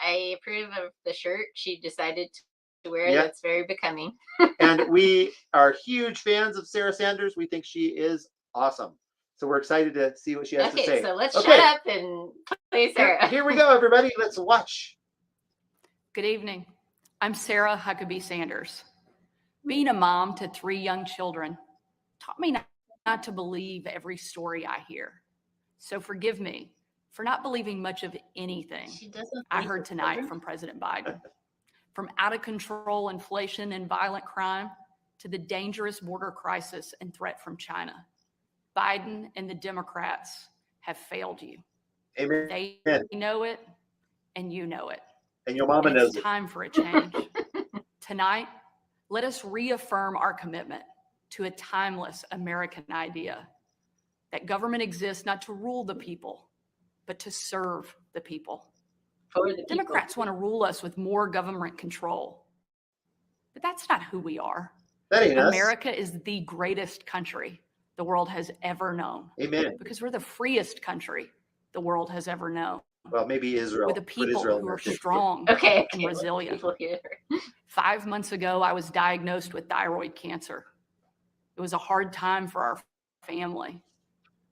I approve of the shirt she decided to wear. Yeah. That's very becoming. And we are huge fans of Sarah Sanders. We think she is awesome. So we're excited to see what she has to Okay, say. so let's Okay, shut up and play Sarah. here we go, everybody. Let's watch. Good evening. I'm Sarah Huckabee Sanders. Being a mom to 3 young children taught me not to believe every story I hear. So forgive me for not believing much of anything She doesn't. I heard tonight from President Biden. From out of control inflation and violent crime to the dangerous border crisis and threat from China, Biden and the Democrats have failed you. Amen. They know it, and you know it. And your mama knows It's it. time for a change. Tonight, let us reaffirm our commitment to a timeless American idea that government exists not to rule the people, but to serve the people. For the people. Democrats want to rule us with more government control, but that's not who we are. That ain't us. America is the greatest country the world has ever known. Amen. Because we're the freest country the world has ever known. Well, maybe Israel. With a people who are strong Okay, and resilient. 5 months ago, I was diagnosed with thyroid cancer. It was a hard time for our family,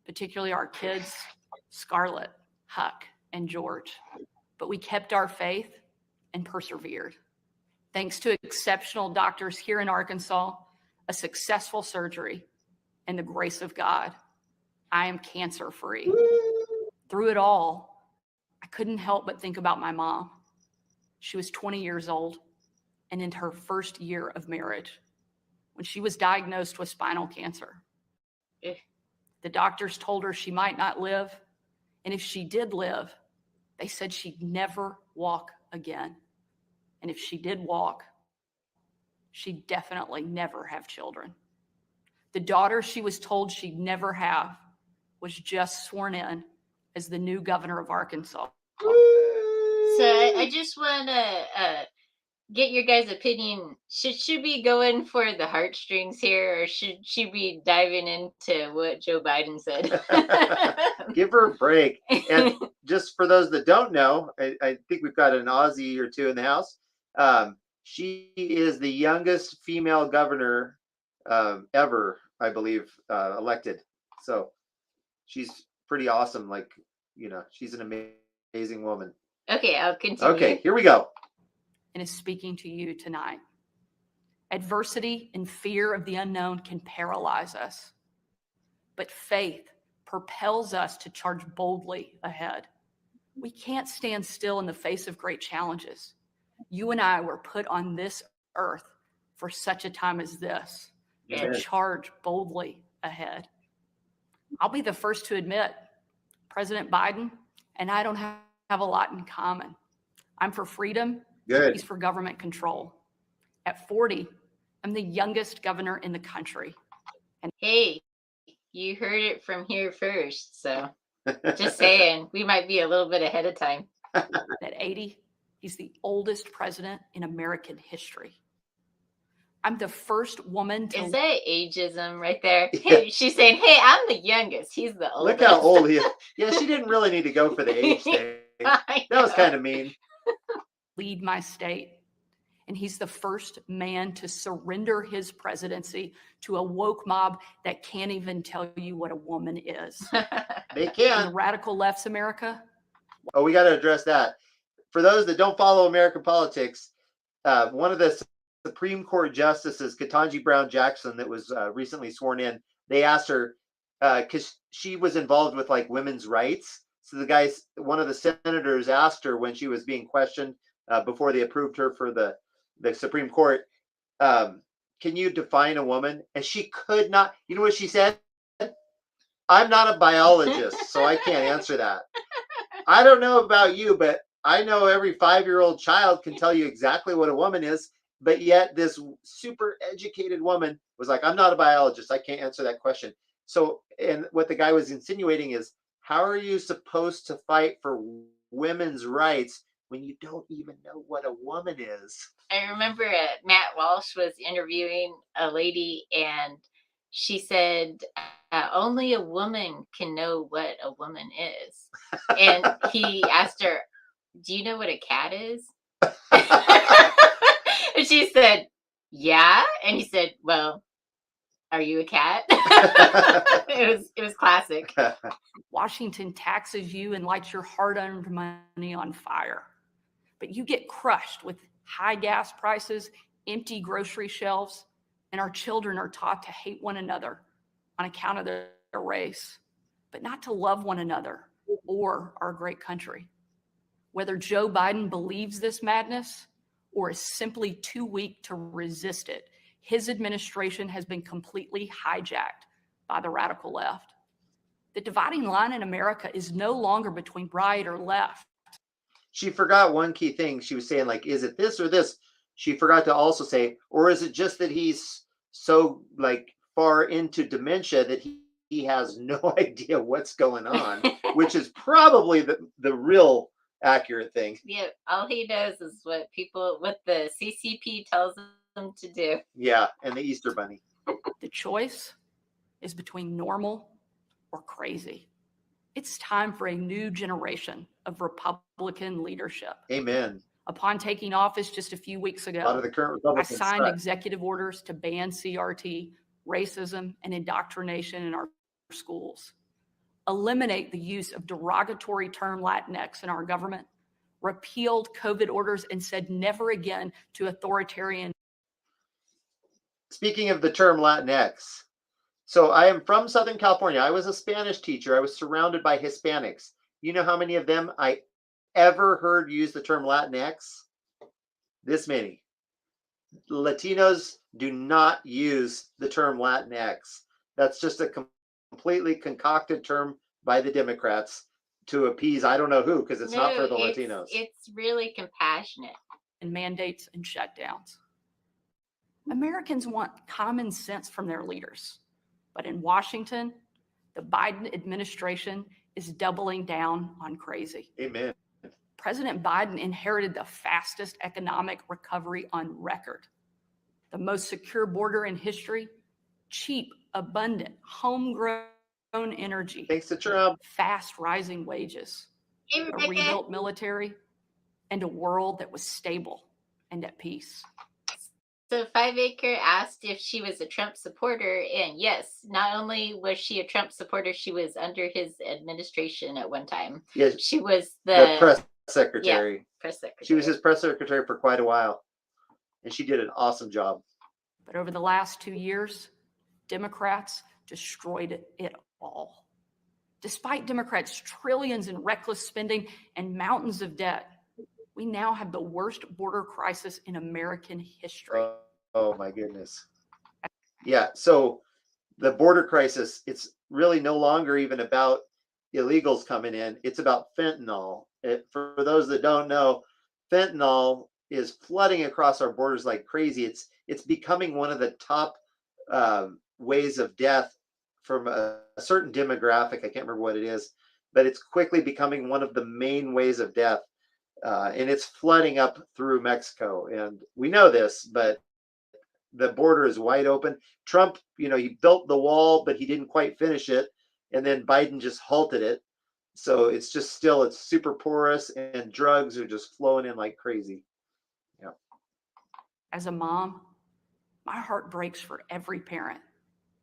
particularly our kids, Scarlett, Huck, and George. But we kept our faith and persevered. Thanks to exceptional doctors here in Arkansas, a successful surgery, and the grace of God, I am cancer-free. Through it all, I couldn't help but think about my mom. She was 20 years old and in her first year of marriage when she was diagnosed with spinal cancer. The doctors told her she might not live, and if she did live, they said she'd never walk again. And if she did walk, she'd definitely never have children. The daughter she was told she'd never have was just sworn in as the new governor of Arkansas. So I just want to get your guys' opinion. Should she be going for the heartstrings here, or should she be diving into what Joe Biden said? Give her a break. And just for those that don't know, I think we've got an Aussie or two in the house. She is the youngest female governor ever, I believe, elected. So she's pretty awesome. Like, she's an amazing woman. Okay, I'll continue. Okay, here we go. And is speaking to you tonight. Adversity and fear of the unknown can paralyze us, but faith propels us to charge boldly ahead. We can't stand still in the face of great challenges. You and I were put on this earth for such a time as this, to charge boldly ahead. I'll be the first to admit, President Biden and I don't have a lot in common. I'm for freedom. Good. He's for government control. At 40, I'm the youngest governor in the country. And hey, you heard it from here first. So just saying, we might be a little bit ahead of time. At 80, he's the oldest president in American history. I'm the first woman to... Is that ageism right there? Hey, she's saying, hey, I'm the youngest. He's the oldest. Look how old he is. Yeah, she didn't really need to go for the age thing. That was kind of mean. Lead my state. And he's the first man to surrender his presidency to a woke mob that can't even tell you what a woman is. They can. In the radical left's America. Oh, we got to address that. For those that don't follow American politics, one of the Supreme Court justices, Ketanji Brown Jackson, that was recently sworn in, they asked her, because she was involved with like women's rights. So one of the senators asked her when she was being questioned before they approved her for the Supreme Court, can you define a woman? And she could not. You know what she said? I'm not a biologist, so I can't answer that. I don't know about you, but I know every 5-year-old child can tell you exactly what a woman is. But yet this super educated woman was like, I'm not a biologist. I can't answer that question. So, and what the guy was insinuating is, how are you supposed to fight for women's rights when you don't even know what a woman is? I remember Matt Walsh was interviewing a lady, and she said, only a woman can know what a woman is. And he asked her, do you know what a cat is? And she said, yeah. And he said, well, are you a cat? It was classic. Washington taxes you and lights your hard-earned money on fire. But you get crushed with high gas prices, empty grocery shelves, and our children are taught to hate one another on account of their race, but not to love one another or our great country. Whether Joe Biden believes this madness or is simply too weak to resist it, his administration has been completely hijacked by the radical left. The dividing line in America is no longer between right or left. She forgot one key thing. She was saying, like, is it this or this? She forgot to also say, or is it just that he's so like far into dementia that he has no idea what's going on, which is probably the real accurate thing. Yeah, all he knows is what the CCP tells him to do. Yeah, and the Easter Bunny. The choice is between normal or crazy. It's time for a new generation of Republican leadership. Amen. Upon taking office just a few weeks A lot ago, of the current I Republicans signed suck. executive orders to ban CRT, racism, and indoctrination in our schools, eliminate the use of derogatory term Latinx in our government, repealed COVID orders, and said never again to authoritarian. Speaking of the term Latinx, so I am from Southern California. I was a Spanish teacher. I was surrounded by Hispanics. You know how many of them I ever heard use the term Latinx? This many. Latinos do not use the term Latinx. That's just a completely concocted term by the Democrats to appease I don't know who, because it's not for the Latinos. It's really compassionate. And mandates and shutdowns. Americans want common sense from their leaders. But in Washington, the Biden administration is doubling down on crazy. Amen. President Biden inherited the fastest economic recovery on record, the most secure border in history, cheap, abundant, homegrown energy, Thanks to Trump. fast rising wages, Hey, a rebuilt military, and a world that was stable and at peace. So 5 Acre asked if she was a Trump supporter, and yes, not only was she a Trump supporter, she was under his administration at one time. Yes, She was the press secretary. press secretary. She was his press secretary for quite a while, and she did an awesome job. But over the last 2 years, Democrats destroyed it all. Despite Democrats' trillions in reckless spending and mountains of debt, we now have the worst border crisis in American history. Oh my goodness. Yeah, so the border crisis, it's really no longer even about illegals coming in. It's about fentanyl. For those that don't know, fentanyl is flooding across our borders like crazy. It's becoming one of the top ways of death from a certain demographic. I can't remember what it is, but it's quickly becoming one of the main ways of death. And it's flooding up through Mexico. And we know this, but the border is wide open. Trump, he built the wall, but he didn't quite finish it. And then Biden just halted it. So it's super porous, and drugs are just flowing in like crazy. Yeah. As a mom, my heart breaks for every parent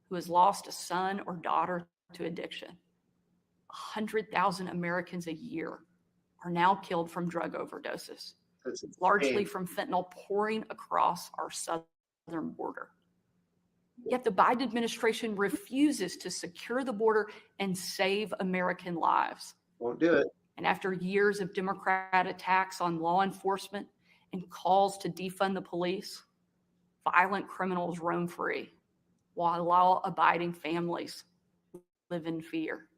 who has lost a son or daughter to addiction. 100,000 Americans a year are now killed from drug overdoses, largely from fentanyl pouring across our southern border. Yet the Biden administration refuses to secure the border and save American lives. Won't do it. And after years of Democrat attacks on law enforcement and calls to defund the police, violent criminals roam free, while law-abiding families live in fear.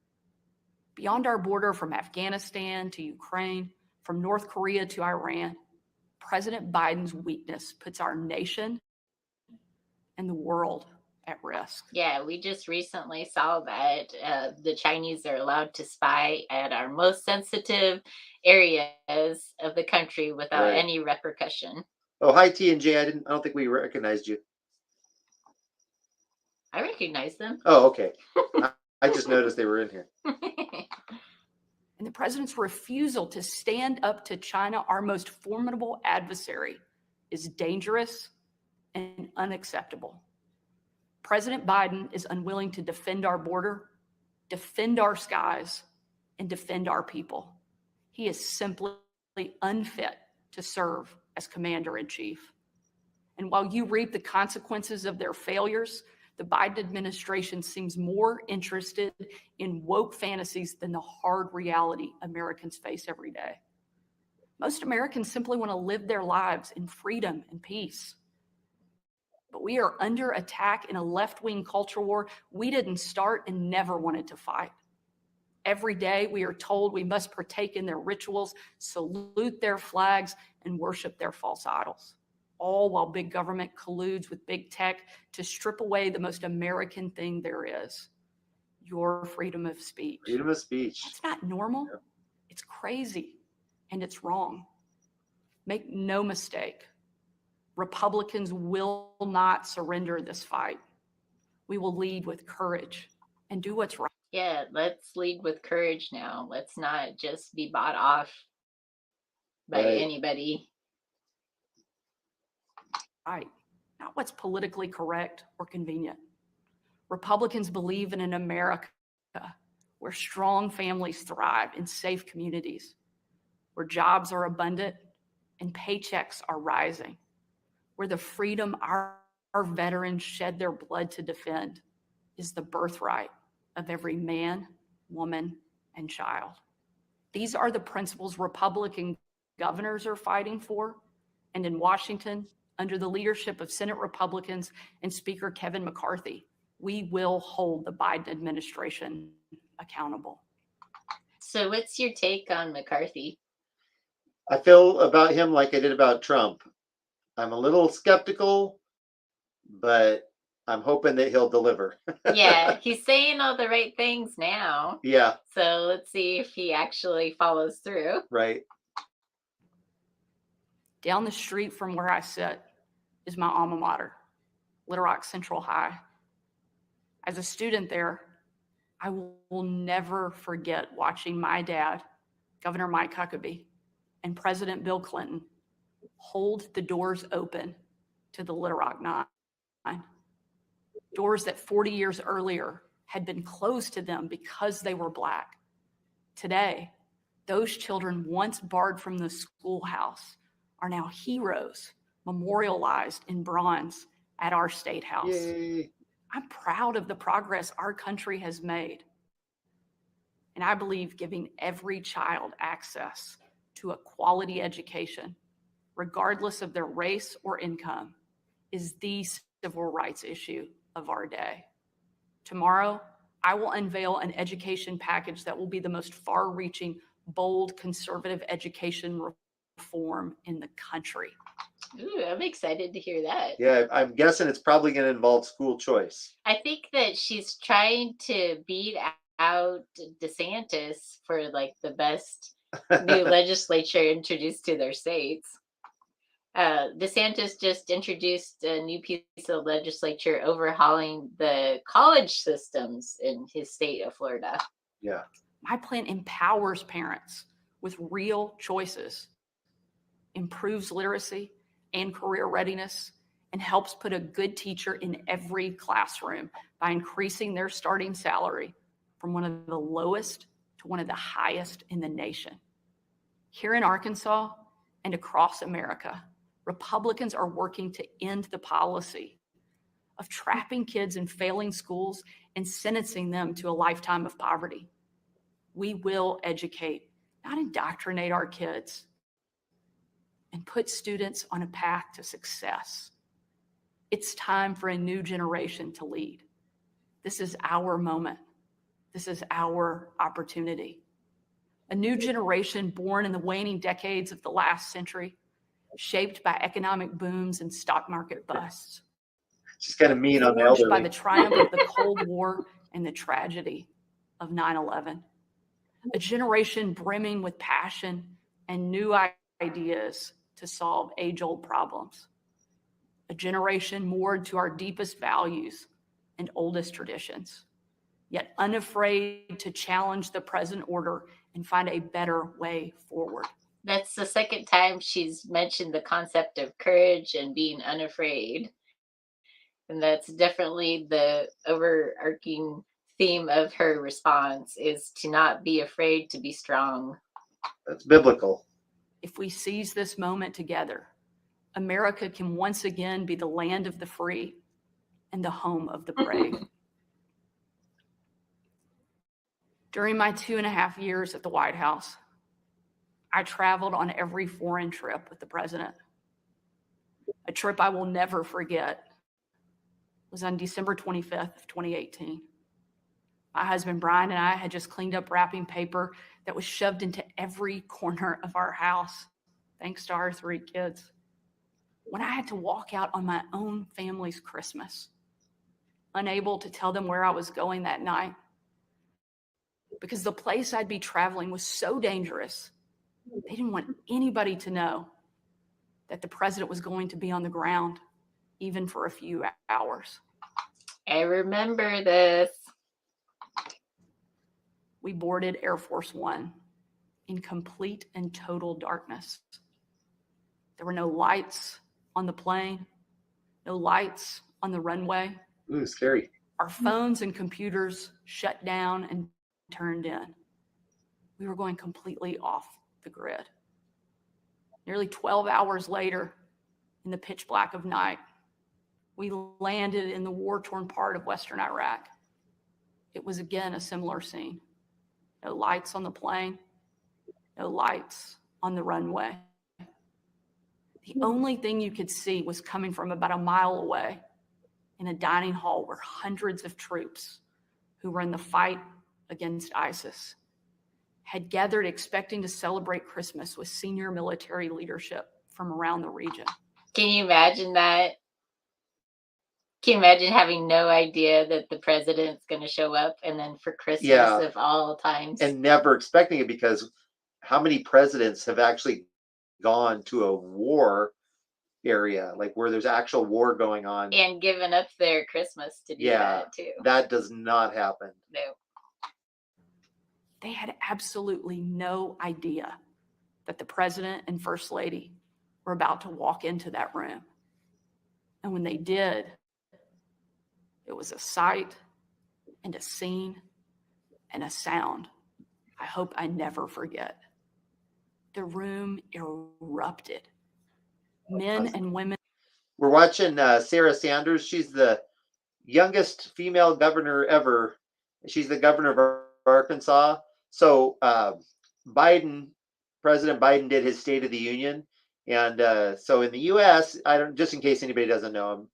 Beyond our border, from Afghanistan to Ukraine, from North Korea to Iran, President Biden's weakness puts our nation and the world at risk. Yeah, we just recently saw that the Chinese are allowed to spy at our most sensitive areas of the country without any repercussion. Oh, hi T&J. I don't think we recognized you. I recognize them. Oh, okay. I just noticed they were in here. And the president's refusal to stand up to China, our most formidable adversary, is dangerous and unacceptable. President Biden is unwilling to defend our border, defend our skies, and defend our people. He is simply unfit to serve as commander-in-chief. And while you reap the consequences of their failures, the Biden administration seems more interested in woke fantasies than the hard reality Americans face every day. Most Americans simply want to live their lives in freedom and peace. But we are under attack in a left-wing culture war we didn't start and never wanted to fight. Every day we are told we must partake in their rituals, salute their flags, and worship their false idols, all while big government colludes with big tech to strip away the most American thing there is, your freedom of speech. Freedom of speech. That's not normal. Yep. It's crazy, and it's wrong. Make no mistake, Republicans will not surrender this fight. We will lead with courage and do what's right. Yeah, let's lead with courage now. Let's not just be bought off by Right. anybody. Right, not what's politically correct or convenient. Republicans believe in an America where strong families thrive in safe communities, where jobs are abundant and paychecks are rising, where the freedom our veterans shed their blood to defend is the birthright of every man, woman, and child. These are the principles Republican governors are fighting for, and in Washington, under the leadership of Senate Republicans and Speaker Kevin McCarthy, we will hold the Biden administration accountable. So what's your take on McCarthy? I feel about him like I did about Trump. I'm a little skeptical, but I'm hoping that he'll deliver. Yeah, he's saying all the right things now. Yeah, So let's see if he actually follows through. right. Down the street from where I sit is my alma mater, Little Rock Central High. As a student there, I will never forget watching my dad, Governor Mike Huckabee, and President Bill Clinton hold the doors open to the Little Rock Nine. Doors that 40 years earlier had been closed to them because they were Black. Today, those children once barred from the schoolhouse are now heroes, memorialized in bronze at our State House. Yay. I'm proud of the progress our country has made. And I believe giving every child access to a quality education, regardless of their race or income, is the civil rights issue of our day. Tomorrow, I will unveil an education package that will be the most far-reaching, bold, conservative education reform in the country. Ooh, I'm excited to hear that. Yeah, I'm guessing it's probably going to involve school choice. I think that she's trying to beat out DeSantis for like the best new legislature introduced to their states. DeSantis just introduced a new piece of legislature overhauling the college systems in his state of Florida. Yeah. My plan empowers parents with real choices, improves literacy and career readiness, and helps put a good teacher in every classroom by increasing their starting salary from one of the lowest to one of the highest in the nation. Here in Arkansas and across America, Republicans are working to end the policy of trapping kids in failing schools and sentencing them to a lifetime of poverty. We will educate, not indoctrinate our kids, and put students on a path to success. It's time for a new generation to lead. This is our moment. This is our opportunity. A new generation born in the waning decades of the last century, shaped by economic booms and stock market busts. She's kind of mean on the Forged by elderly. the triumph of the Cold War and the tragedy of 9/11. A generation brimming with passion and new ideas to solve age-old problems. A generation moored to our deepest values and oldest traditions, yet unafraid to challenge the present order and find a better way forward. That's the second time she's mentioned the concept of courage and being unafraid. And that's definitely the overarching theme of her response, is to not be afraid to be strong. That's biblical. If we seize this moment together, America can once again be the land of the free and the home of the brave. During my 2.5 years at the White House, I traveled on every foreign trip with the president. A trip I will never forget was on December 25th of 2018. My husband Brian and I had just cleaned up wrapping paper that was shoved into every corner of our house, thanks to our 3 kids. When I had to walk out on my own family's Christmas, unable to tell them where I was going that night, because the place I'd be traveling was so dangerous, they didn't want anybody to know that the president was going to be on the ground, even for a few hours. I remember this. We boarded Air Force One in complete and total darkness. There were no lights on the plane, no lights on the runway. Ooh, scary. Our phones and computers shut down and turned in. We were going completely off the grid. Nearly 12 hours later, in the pitch black of night, we landed in the war-torn part of Western Iraq. It was again a similar scene. No lights on the plane, no lights on the runway. The only thing you could see was coming from about a mile away in a dining hall where hundreds of troops who were in the fight against ISIS had gathered expecting to celebrate Christmas with senior military leadership from around the region. Can you imagine that? Can you imagine having no idea that the president's going to show up, and then for Christmas of all times? And never expecting it, because how many presidents have actually gone to a war area, like where there's actual war going on, and given up their Christmas to do that too? That does not happen. No. They had absolutely no idea that the president and first lady were about to walk into that room. And when they did, it was a sight and a scene and a sound I hope I never forget. The room erupted. Men and women. We're watching Sarah Sanders. She's the youngest female governor ever. She's the governor of Arkansas. So President Biden did his State of the Union. And so in the U.S., just in case anybody doesn't know him,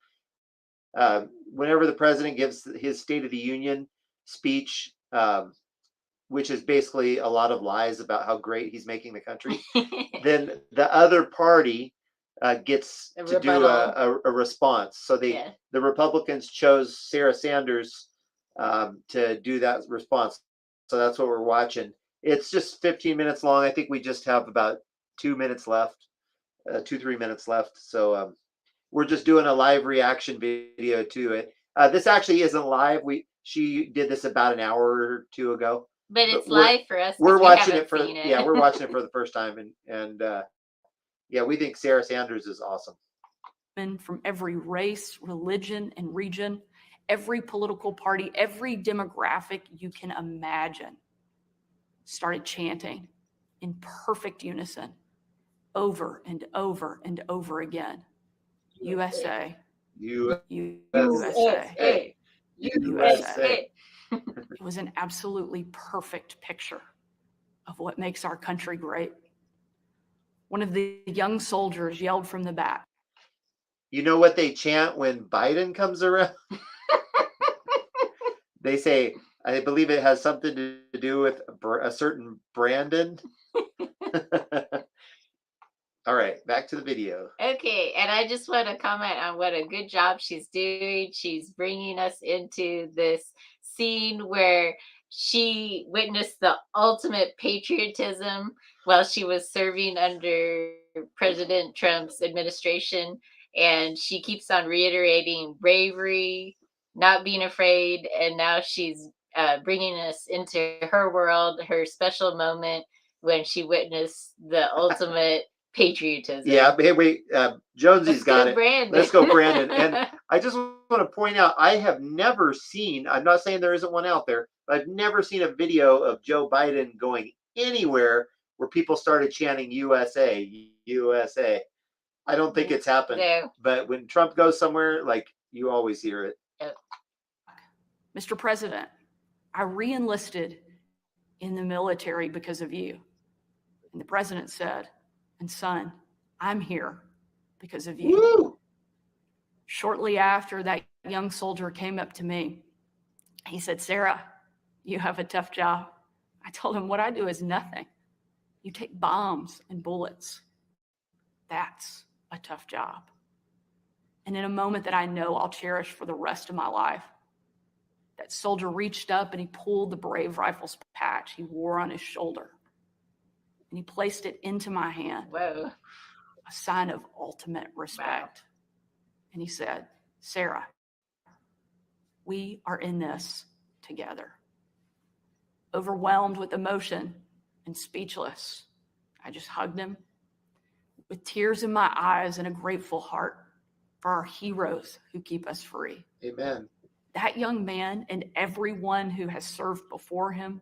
whenever the president gives his State of the Union speech, which is basically a lot of lies about how great he's making the country, then the other party gets to do a response. So the Republicans chose Sarah Sanders to do that response. So that's what we're watching. It's just 15 minutes long. I think we just have about 2 minutes left, 2-3 minutes left. So we're just doing a live reaction video to it. This actually isn't live. She did this about an hour or 2 ago. But it's live for us. We're watching it for we're watching it for the first time, and we think Sarah Sanders is awesome. From every race, religion, and region, every political party, every demographic you can imagine started chanting in perfect unison over and over and over again. USA. USA. USA. It was an absolutely perfect picture of what makes our country great. One of the young soldiers yelled from the back. You know what they chant when Biden comes around? They say, I believe it has something to do with a certain Brandon. All right, back to the video. Okay, and I just want to comment on what a good job she's doing. She's bringing us into this scene where she witnessed the ultimate patriotism while she was serving under President Trump's administration. And she keeps on reiterating bravery, not being afraid. And now she's bringing us into her world, her special moment when she witnessed the ultimate patriotism. Yeah, hey, wait, Jonesy's Let's got go, it. Brandon. Let's go, Brandon. And I just want to point out, I have never seen, I'm not saying there isn't one out there, but I've never seen a video of Joe Biden going anywhere where people started chanting USA, USA. I don't think it's happened. No. But when Trump goes somewhere, like, you always hear it. Oh. Mr. President, I re-enlisted in the military because of you. And the president said, and son, I'm here because of you. Woo! Shortly after, that young soldier came up to me. He said, Sarah, you have a tough job. I told him, what I do is nothing. You take bombs and bullets. That's a tough job. And in a moment that I know I'll cherish for the rest of my life, that soldier reached up and he pulled the Brave Rifles patch he wore on his shoulder. And he placed it into my hand. Whoa. A sign of ultimate respect. Wow. And he said, Sarah, we are in this together. Overwhelmed with emotion and speechless, I just hugged him with tears in my eyes and a grateful heart for our heroes who keep us free. Amen. That young man and everyone who has served before him,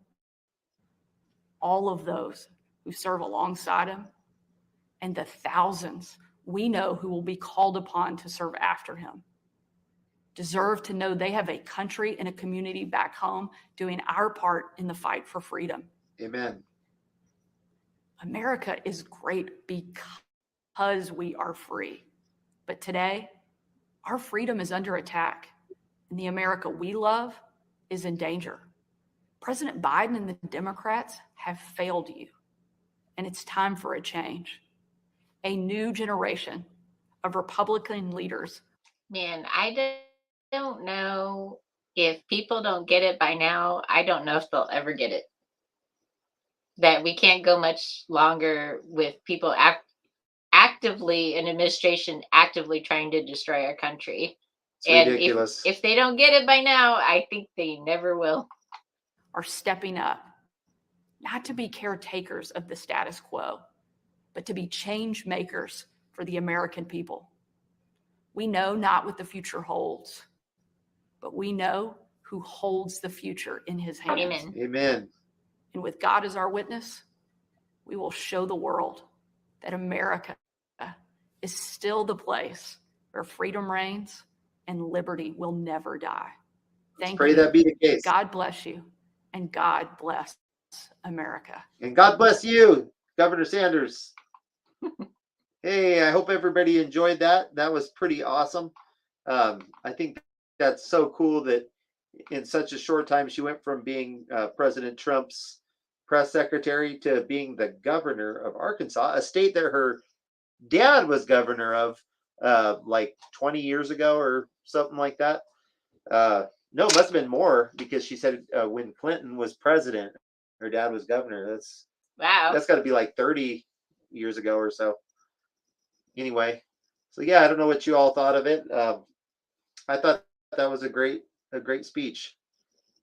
all of those who serve alongside him, and the thousands we know who will be called upon to serve after him, deserve to know they have a country and a community back home doing our part in the fight for freedom. Amen. America is great because we are free. But today, our freedom is under attack, and the America we love is in danger. President Biden and the Democrats have failed you, and it's time for a change. A new generation of Republican leaders. Man, I don't know if people don't get it by now. I don't know if they'll ever get it. That we can't go much longer with people actively, an administration actively trying to destroy our country. It's and ridiculous. If they don't get it by now, I think they never will. Are stepping up, not to be caretakers of the status quo, but to be change makers for the American people. We know not what the future holds, but we know who holds the future in his hands. Amen. Amen. And with God as our witness, we will show the world that America is still the place where freedom reigns and liberty will never die. Let's pray that be the case. God bless you, and God bless America. And God bless you, Governor Sanders. Hey, I hope everybody enjoyed that. That was pretty awesome. I think that's so cool that in such a short time, she went from being President Trump's press secretary to being the governor of Arkansas, a state that her dad was governor of like 20 years ago or something like that. No, it must have been more, because she said when Clinton was president, her dad was governor. That's got to be like 30 years ago or so. Anyway, so yeah, I don't know what you all thought of it. I thought that was a great speech.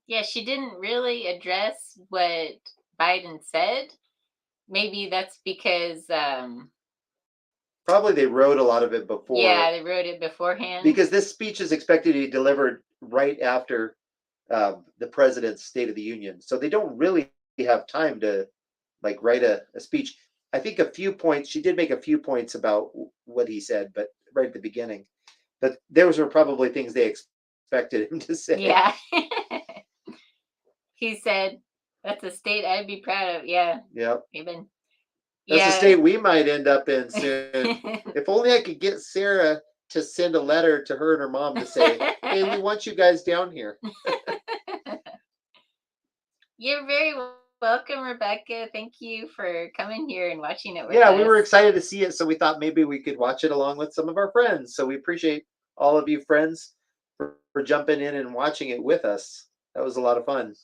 Yeah, she didn't really address what Biden said. Maybe that's because probably they wrote a lot of it before. Yeah, they wrote it beforehand. Because this speech is expected to be delivered right after the president's State of the Union, so they don't really have time to like write a speech. I think a few points, she did make a few points about what he said, but right at the beginning. But those were probably things they expected him to say. Yeah. He said, that's a state I'd be proud of. Yeah. Yep. Amen. That's a state we might end up in soon. If only I could get Sarah to send a letter to her and her mom to say, hey, we want you guys down here. You're very welcome, Rebecca. Thank you for coming here and watching it with us. We were excited to see it, so we thought maybe we could watch it along with some of our friends. So we appreciate all of you friends for jumping in and watching it with us. That was a lot of fun.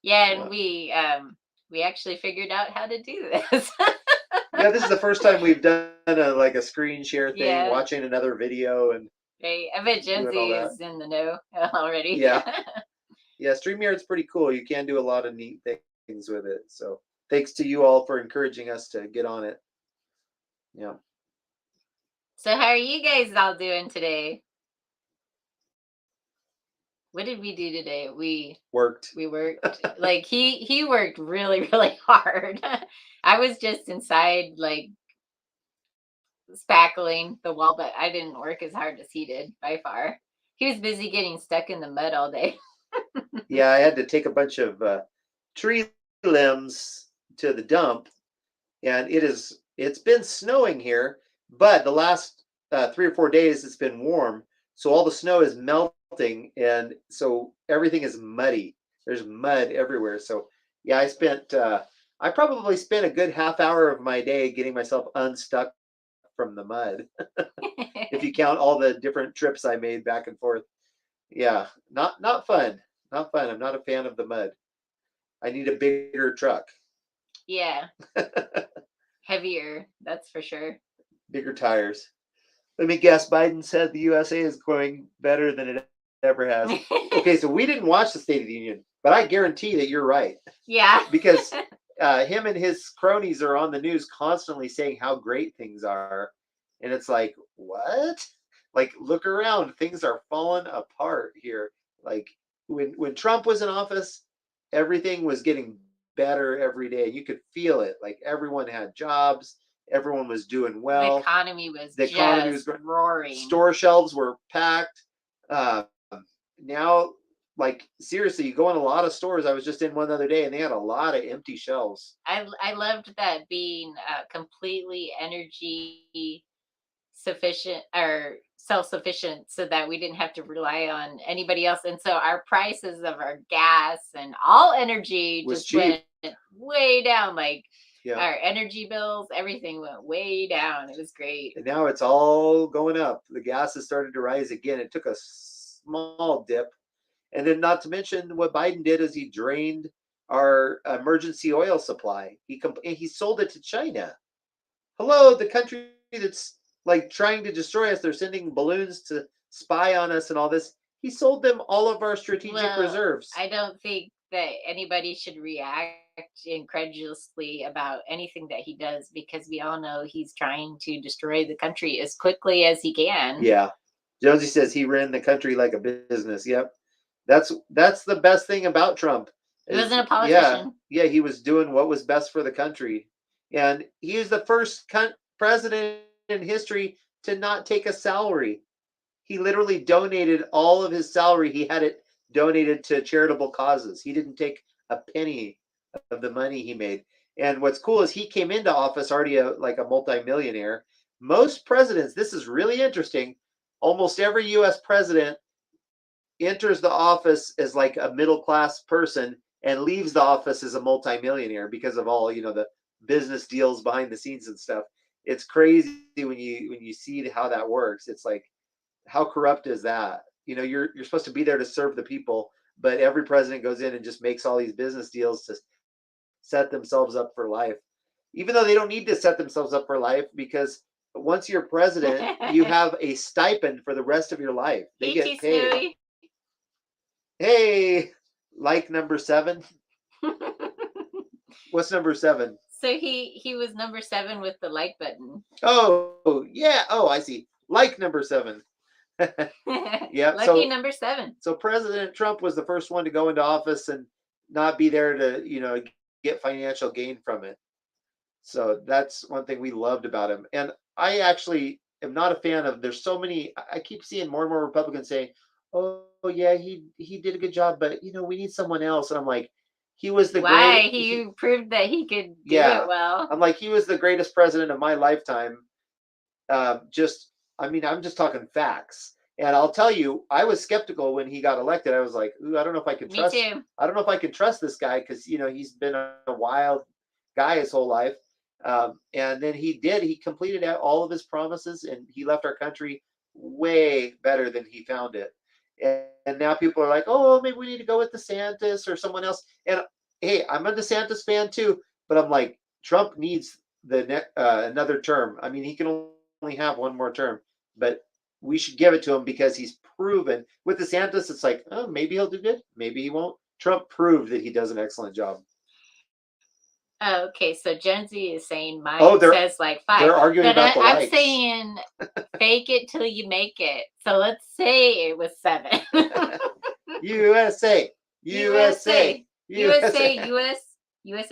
Yeah, and we actually figured out how to do this. Yeah, this is the first time we've done a screen share thing, watching another video. And right. I bet Gen Z is in the know already. Yeah. Yeah, StreamYard's pretty cool. You can do a lot of neat things with it. So thanks to you all for encouraging us to get on it. Yeah. So how are you guys all doing today? What did we do today? Worked. We worked. Like he worked really, really hard. I was just inside like spackling the wall, but I didn't work as hard as he did by far. He was busy getting stuck in the mud all day. Yeah, I had to take a bunch of tree limbs to the dump, and it's been snowing here, but the last 3 or 4 days it's been warm, so all the snow is melting, and so everything is muddy. There's mud everywhere. So yeah, I probably spent a good half hour of my day getting myself unstuck from the mud, if you count all the different trips I made back and forth. Yeah, not fun. Not fun. I'm not a fan of the mud. I need a bigger truck. Yeah, heavier, that's for sure. Bigger tires. Let me guess, Biden said the USA is going better than it ever has. Okay, so we didn't watch the State of the Union, but I guarantee that you're right. Yeah. Because him and his cronies are on the news constantly saying how great things are. And it's like, what? Like, look around. Things are falling apart here. Like, when Trump was in office, everything was getting better every day. You could feel it. Like, everyone had jobs, everyone was doing well. The economy was The economy was roaring. Store shelves were packed. Uh, Now, like, seriously, you go in a lot of stores. I was just in one the other day, and they had a lot of empty shelves. I loved that being completely energy sufficient or self-sufficient so that we didn't have to rely on anybody else, and so our prices of our gas and all energy Was just cheap. went way down. Like Yeah. our energy bills, everything went way down. It was great. And now it's all going up. The gas has started to rise again. It took a small dip. And then, not to mention, what Biden did is he drained our emergency oil supply. He sold it to China. Hello, the country that's like trying to destroy us. They're sending balloons to spy on us and all this. He sold them all of our strategic reserves. I don't think that anybody should react incredulously about anything that he does, because we all know he's trying to destroy the country as quickly as he can. Yeah. Jonesy says he ran the country like a business. Yep. That's the best thing about Trump. He wasn't a politician. Yeah, he was doing what was best for the country. And he is the first president in history to not take a salary. He literally donated all of his salary. He had it donated to charitable causes. He didn't take a penny of the money he made. And what's cool is he came into office already like a multimillionaire. Most presidents, this is really interesting. Almost every US president enters the office as like a middle class person and leaves the office as a multimillionaire because of all, the business deals behind the scenes and stuff. It's crazy when you see how that works. It's like, how corrupt is that? You're supposed to be there to serve the people, but every president goes in and just makes all these business deals to set themselves up for life, even though they don't need to set themselves up for life, because once you're president, you have a stipend for the rest of your life. They get paid. Snowy. Hey, like number 7. What's number 7? So he was number 7 with the like button. Oh yeah. Oh, I see. Like number 7. Yeah. Lucky number 7. So President Trump was the first one to go into office and not be there to get financial gain from it. So that's one thing we loved about him. And I actually am not a fan of. There's so many. I keep seeing more and more Republicans saying, "Oh yeah, he did a good job, but we need someone else." And I'm like, he was the Why? greatest. He proved that he could do it well. I'm like, he was the greatest president of my lifetime. I'm just talking facts. And I'll tell you, I was skeptical when he got elected. I was like, ooh, I don't know if I can trust. Me too. I don't know if I can trust this guy because he's been a wild guy his whole life. And then he did. He completed all of his promises, and he left our country way better than he found it. And now people are like, oh, maybe we need to go with DeSantis or someone else. And hey, I'm a DeSantis fan too, but I'm like, Trump needs another term. I mean, he can only have one more term, but we should give it to him because he's proven. With DeSantis, it's like, oh, maybe he'll do good, maybe he won't. Trump proved that he does an excellent job. Okay, so Gen Z is saying mine Oh, says like 5. they're arguing But about the I'm likes. saying fake it till you make it. So let's say it was 7. USA, USA, USA, US, USA.